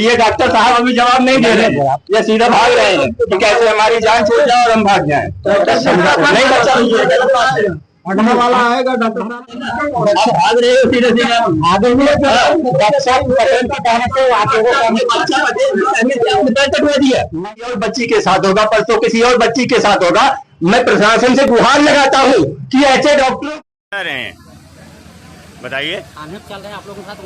ये डॉक्टर साहब अभी जवाब नहीं दे रहे हैं, ये सीधा भाग रहे हैं कि कैसे हमारी जान छूट जाए और हम भाग जाएं। नहीं बच्चा पढ़ने वाला आएगा डॉक्टर साहब, भाग रहे हो सीधे सीधे आगे भी बच्चा पटेल के कहने से आप लोगों और बच्ची के साथ होगा, परसों किसी और बच्ची के साथ होगा। मैं प्रशासन से गुहार लगाता हूँ कि ऐसे डॉक्टर रहे हैं। बताइए। चल रहे हैं आप लोगों के साथ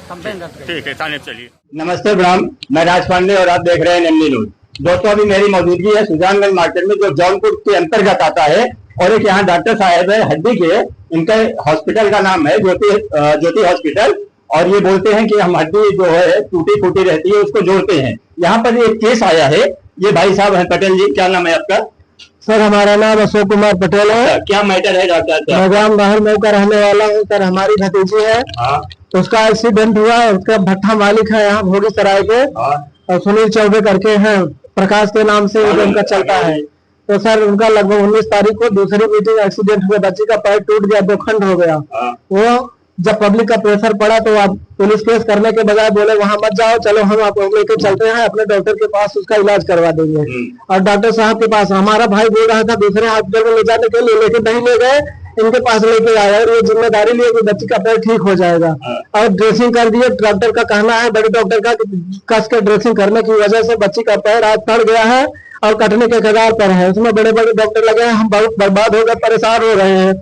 कंप्लेन करते हैं। ठीक है, थाने चलिए। नमस्ते ब्राह्म, मैं राज पांडे और आप देख रहे हैं एमडी न्यूज। दोस्तों, अभी मेरी मौजूदगी है सुजानगंज मार्केट में, जो जौनपुर के अंतर्गत आता है। और एक यहाँ डॉक्टर साहब है हड्डी के, इनका हॉस्पिटल का नाम है ज्योति हॉस्पिटल। और ये बोलते हैं कि हम हड्डी जो है टूटी फूटी रहती है उसको जोड़ते हैं। यहाँ पर एक केस आया है, ये भाई साहब हैं पटेल जी, क्या नाम है आपका? सर हमारा नाम अशोक कुमार पटेल है। क्या मैटर है डॉक्टर? मैं ग्राम बाहर में का रहने वाला हूँ सर। हमारी भतीजी है, उसका एक्सीडेंट हुआ। उसका भट्ठा मालिक है यहाँ भोगी सराय के, और सुनील चौबे करके हैं, प्रकाश के नाम से उनका चलता है। तो सर उनका लगभग 19 तारीख को दूसरी मीटिंग एक्सीडेंट हुआ, बच्ची का पैर टूट गया, 2 खंड हो गया। वो जब पब्लिक का प्रेशर पड़ा तो आप पुलिस केस करने के बजाय बोले वहां मत जाओ, चलो हम आपको लेके चलते हैं अपने डॉक्टर के पास, उसका इलाज करवा देंगे। और डॉक्टर साहब के पास हमारा भाई बोल रहा था दूसरे हॉस्पिटल में ले जाने के लिए, लेकिन नहीं ले गए, इनके पास लेके आया और ये जिम्मेदारी लिए कि बच्ची का पैर ठीक हो जाएगा। और ड्रेसिंग कर दिए। डॉक्टर का कहना है, बड़े डॉक्टर का, कस के ड्रेसिंग करने की वजह से बच्ची का पैर आज सड़ गया है और कटने के कगार पर है। उसमें बड़े बड़े डॉक्टर लगे हैं, हम बहुत बर्बाद हो गए, परेशान हो रहे हैं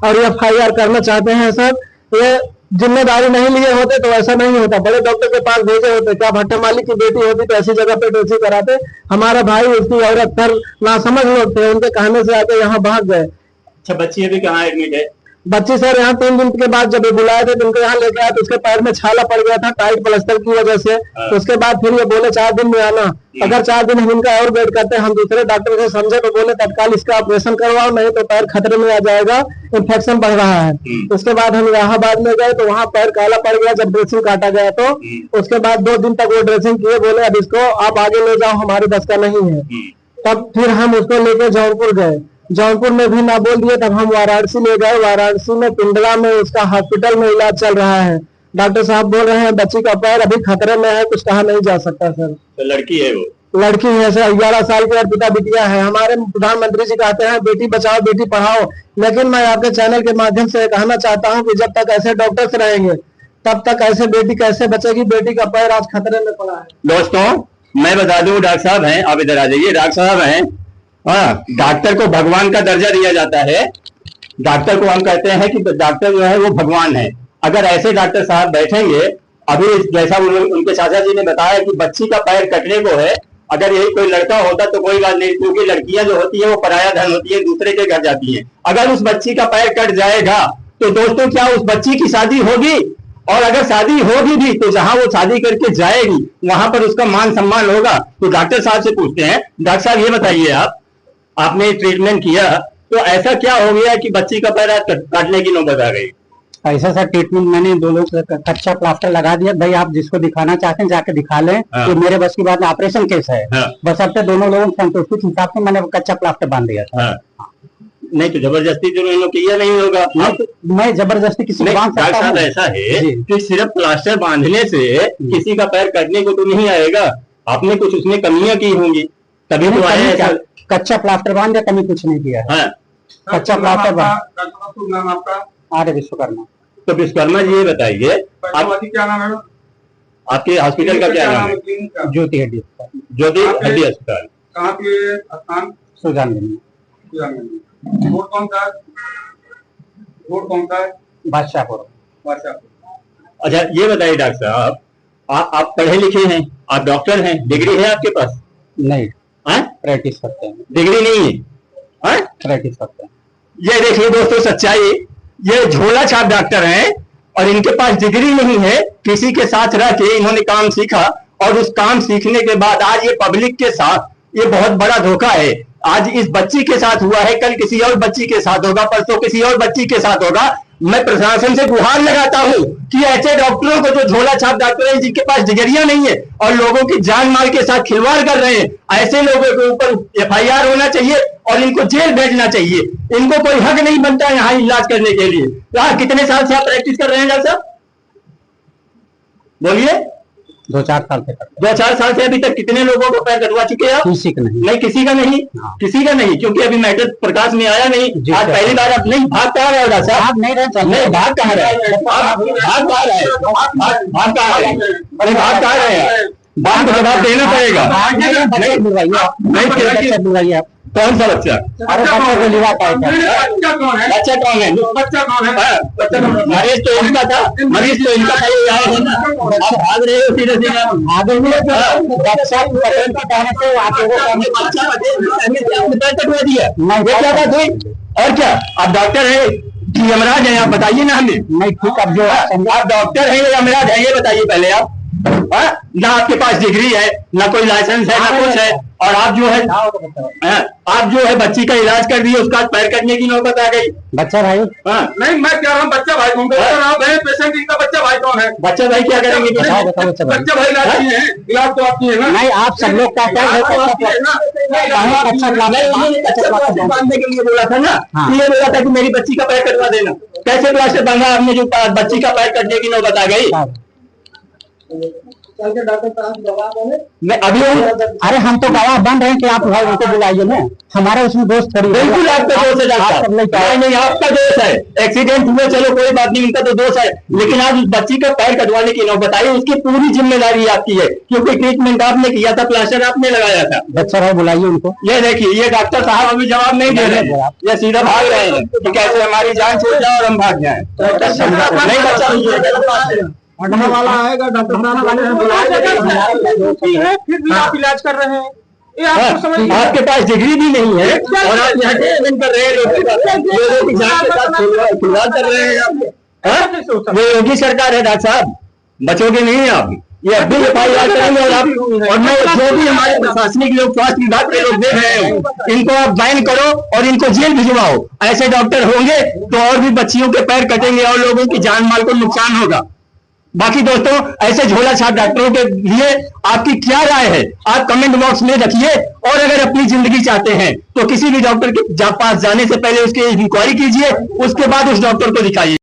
और ये FIR करना चाहते हैं। सर ये जिम्मेदारी नहीं लिए होते तो ऐसा नहीं होता, बड़े डॉक्टर के पास भेजे होते। क्या भट्टे मालिक की बेटी होती तो ऐसी जगह पे ड्रेसिंग कराते? हमारा भाई उसकी औरत सर नासमझ लोग थे, उनके कहने से आके यहाँ भाग गए। अच्छा, बच्ची अभी कहाँ एडमिट है? बच्ची सर यहाँ 3 दिन के बाद जब बुलाए थे तो उनको यहाँ लेके आए तो उसके पैर में छाला पड़ गया था टाइट प्लास्टर की वजह से। तो उसके बाद फिर ये बोले 4 दिन में आना। अगर 4 दिन हम इनका और वेट करते हैं, हम दूसरे डॉक्टर से समझे तो बोले तत्काल इसका ऑपरेशन करवाओ, नहीं तो पैर खतरे में आ जाएगा, इन्फेक्शन बढ़ रहा है। उसके बाद हम इलाहाबाद में गए तो वहाँ पैर काला पड़ गया जब ड्रेसिंग काटा गया। तो उसके बाद 2 दिन तक वो ड्रेसिंग किए, बोले अब इसको आप आगे ले जाओ, हमारे बस का नहीं है। तब फिर हम उसको लेके जौनपुर गए। जौनपुर में भी ना बोल दिए, तब हम वाराणसी ले गए। वाराणसी में पिंडरा में उसका हॉस्पिटल में इलाज चल रहा है। डॉक्टर साहब बोल रहे हैं बच्ची का पैर अभी खतरे में है, कुछ कहा नहीं जा सकता सर। तो लड़की है वो? लड़की है सर, 11 साल की, और पिता बिटिया है। हमारे प्रधानमंत्री जी कहते हैं बेटी बचाओ बेटी पढ़ाओ, लेकिन मैं आपके चैनल के माध्यम से कहना चाहता हूँ कि जब तक ऐसे डॉक्टर्स रहेंगे तब तक ऐसे बेटी कैसे बचेगी? बेटी का पैर आज खतरे में पड़ा है। दोस्तों मैं बता दूं, डॉक्टर साहब हैं, आप इधर आ जाइए। डॉक्टर साहब हैं, हाँ, डॉक्टर को भगवान का दर्जा दिया जाता है। डॉक्टर को हम कहते हैं कि डॉक्टर जो है वो भगवान है। अगर ऐसे डॉक्टर साहब बैठेंगे, अभी जैसा उनके चाचा जी ने बताया कि बच्ची का पैर कटने को है, अगर यही कोई लड़का होता तो कोई बात नहीं, क्योंकि लड़कियां जो होती है वो पराया धन होती है, दूसरे के घर जाती है। अगर उस बच्ची का पैर कट जाएगा तो दोस्तों क्या उस बच्ची की शादी होगी? और अगर शादी होगी भी तो जहां वो शादी करके जाएगी वहां पर उसका मान सम्मान होगा। तो डॉक्टर साहब से पूछते हैं, डॉक्टर साहब ये बताइए, आपने ट्रीटमेंट किया तो ऐसा क्या हो गया कि बच्ची का पैर काटने की नौबत आ गई? ऐसा सर ट्रीटमेंट मैंने 2 लोग कच्चा प्लास्टर लगा दिया। भाई आप जिसको दिखाना चाहते हैं जाके दिखा लें, तो मेरे बस की बात ऑपरेशन केस है। बस अब तक दोनों लोगों संतुष्टि के हिसाब से मैंने कच्चा प्लास्टर बांध दिया था। नहीं तो जबरदस्ती जो इन्होंने किया नहीं होगा। मैं जबरदस्ती किसी को बांध सकता हूं? ऐसा है कि सिर्फ प्लास्टर बांधने से किसी का पैर कटने को तो नहीं आएगा, आपने कुछ उसमें कमियां की होंगी तभी तो आया। कच्चा प्लास्टर बांध दिया, कभी कुछ नहीं किया। कच्चा प्लास्टर बांध। आर्य विश्वकर्मा। तो विश्वकर्मा जी ये बताइए, क्या नाम है आपके हॉस्पिटल का? क्या नाम है? ज्योति हड्डी अस्पताल। ज्योति हड्डी अस्पताल कहाँ के स्थान? सुजानगंज। वोट कौन सा है? वोट कौन सा है? बादशाहपुर। अच्छा ये बताइए डॉक्टर साहब, आप पढ़े लिखे हैं, आप डॉक्टर हैं, डिग्री है आपके पास? नहीं। प्रैक्टिस करते हैं। डिग्री नहीं है? प्रैक्टिस करते हैं। ये देखिए दोस्तों सच्चाई, ये झोला छाप डॉक्टर हैं और इनके पास डिग्री नहीं है। किसी के साथ रह के इन्होंने काम सीखा और उस काम सीखने के बाद आज ये पब्लिक के साथ, ये बहुत बड़ा धोखा है। आज इस बच्ची के साथ हुआ है, कल किसी और बच्ची के साथ होगा, परसों किसी और बच्ची के साथ होगा। मैं प्रशासन से गुहार लगाता हूं कि ऐसे डॉक्टरों को जो झोला छाप डॉक्टर हैं जिनके पास डिग्रियां नहीं है और लोगों की जान माल के साथ खिलवाड़ कर रहे हैं, ऐसे लोगों के ऊपर FIR होना चाहिए और इनको जेल भेजना चाहिए। इनको कोई हक नहीं बनता है यहाँ इलाज करने के लिए। कितने साल से आप प्रैक्टिस कर रहे हैं डॉक्टर साहब? बोलिए। 2-4 साल से करते 2-4 साल से अभी तक कितने लोगों को पैर कटवा चुके हैं आप? किसी का नहीं। नहीं, किसी का नहीं, किसी का नहीं, क्योंकि अभी मैटर प्रकाश में आया नहीं। आज पहली बार आप नहीं भाग कहाँ रहे हो डॉक्टर साहब? आप नहीं रहे, नहीं भाग कहाँ रहे? भाग कहाँ रहे? भाग कहाँ रहे? अरे भाग कहाँ रहे हैं? बात को जवाब देना पड़ेगा। बच्चा बुलवाइए आप, बच्चा बुलवाइए आप। कौन सा बच्चा? अरे बच्चा को लिवा पाए थे। बच्चा कौन है? बच्चा कौन है? बच्चा कौन है? बच्चा मरीज तो इनका था, मरीज तो इनका था, ये आए हैं ना। आप भाग रहे हो सीधे सीधे। आगे में बच्चा पटेल के कहने से आप लोगों को बच्चा आपने पैर कटवा दिया, ये क्या बात हुई? और क्या आप डॉक्टर है कि यमराज है? आप बताइए ना हमें। नहीं ठीक, अब जो आप डॉक्टर है या यमराज है ये बताइए पहले आप। ना आपके पास डिग्री है, ना कोई लाइसेंस है, ना कुछ है, और आप जो है बच्ची का इलाज कर दिए, उसका पैर कटने की नौबत आ गई। बच्चा भाई नहीं, मैं कह रहा हूँ बच्चा भाई कौन है? पेशेंट इनका बच्चा भाई कौन है? बच्चा भाई क्या करेंगे? बच्चा भाई इलाज किए हैं, इलाज तो आपकी है ना? नहीं, आप सब लोग का क्या है? बांधने के लिए बोला था ना, ये बोला था कि मेरी बच्ची का पैर कटवा देना। कैसे प्लास्टर बांधा आपने जो बच्ची का पैर कटने की नौबत आ गई? मैं अभी अरे हम तो गवाह बन रहे हैं कि आप भाई उनको बुलाइए ना, हमारा उसमें दोस्त खड़ी है। बिल्कुल आपका दोस्त है डॉक्टर, नहीं आपका दोस्त है। एक्सीडेंट हुए चलो कोई बात नहीं, उनका तो दोस्त है, लेकिन आप उस बच्ची का पैर कटवाने की नौबत आई, उसकी पूरी जिम्मेदारी आपकी है, क्योंकि ट्रीटमेंट आपने किया था, प्लास्टर आपने लगाया था। बच्चा भाई बुलाइए उनको। ये देखिए, ये डॉक्टर साहब अभी जवाब नहीं दे रहे हैं, ये सीधा भाग रहे हैं कि कैसे हमारी जान छूट जाए और हम भाग जाए। नहीं बच्चा पढ़ने वाला आएगा, डॉक्टर साहब वाले हैं, फिर भी आप इलाज कर रहे हैं। ये आपको समझ आपके पास डिग्री भी नहीं है और आप यहाँ ट्रीटमेंट कर रहे हैं, लोगों की जान के साथ खिलवाड़ कर रहे हैं आप। ये योगी सरकार है डॉक्टर साहब, बचोगे नहीं आप। ये अब भी एफआईआर करेंगे और आप और मैं जो भी हमारे प्रशासनिक लोग, स्वास्थ्य विभाग के लोग देख रहे हो, इनको आप बैन करो और इनको जेल भिजवाओ। ऐसे डॉक्टर होंगे तो और भी बच्चियों के पैर कटेंगे और लोगों की जान माल को नुकसान होगा। बाकी दोस्तों, ऐसे झोला छाप डॉक्टरों के लिए आपकी क्या राय है? आप कमेंट बॉक्स में रखिए, और अगर अपनी जिंदगी चाहते हैं तो किसी भी डॉक्टर के पास जाने से पहले उसकी इंक्वायरी कीजिए, उसके बाद उस डॉक्टर को दिखाइए।